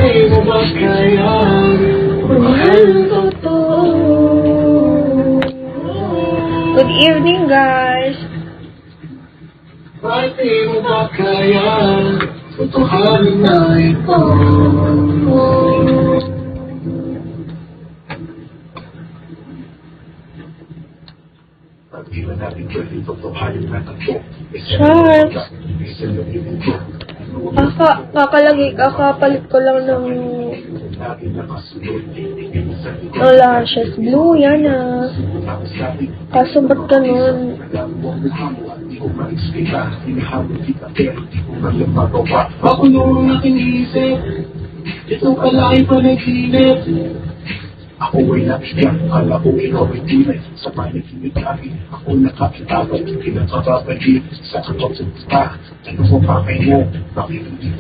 di mo ba kaya mahal ng totoo? Good evening, guys. Bakit di mo ba kaya totohanin na ito? Pag-iwan natin pwede totohanin na ito. Charles. Kakapalit ko lang ng lashes. Blue, yan ah. Kaso ba't ganun? Ako noong nakinisip, ito pala ay panaginip. Ako ay nabigang, kala ko ikaw ay tunay. Sa panaginip lagi, ako nakakitawag. Pinakababalik sa katotoo ka. Ano ko pa kayo? Bakit hindi ko